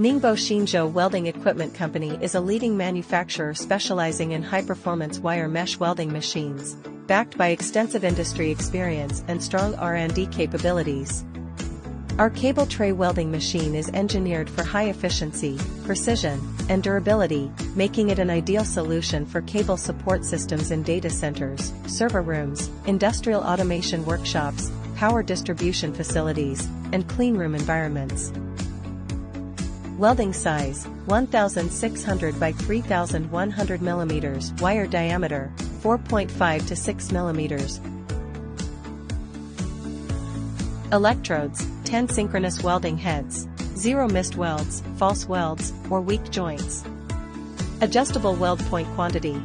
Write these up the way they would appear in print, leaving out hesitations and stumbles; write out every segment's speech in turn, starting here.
Ningbo Xinzhou Welding Equipment Company is a leading manufacturer specializing in high-performance wire mesh welding machines, backed by extensive industry experience and strong R&D capabilities. Our cable tray welding machine is engineered for high efficiency, precision, and durability, making it an ideal solution for cable support systems in data centers, server rooms, industrial automation workshops, power distribution facilities, and cleanroom environments. Welding size, 1,600 by 3,100 mm. Wire diameter, 4.5 to 6 mm. Electrodes, 10 synchronous welding heads, 0 missed welds, false welds, or weak joints. Adjustable weld point quantity.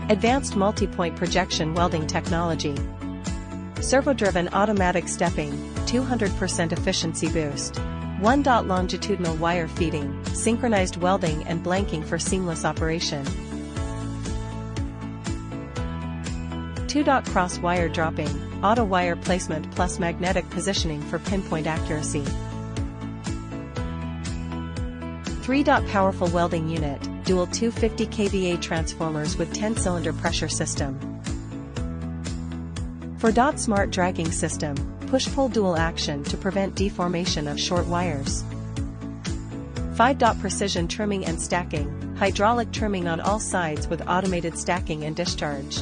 Advanced multi-point projection welding technology. Servo-driven automatic stepping, 200% efficiency boost. 1. Longitudinal wire feeding, synchronized welding and blanking for seamless operation. 2. Cross wire dropping, auto wire placement plus magnetic positioning for pinpoint accuracy. 3. Powerful welding unit, dual 250 kVA transformers with 10-cylinder pressure system. 4. Smart dragging system, push-pull dual action to prevent deformation of short wires. 5. Precision trimming and stacking, hydraulic trimming on all sides with automated stacking and discharge.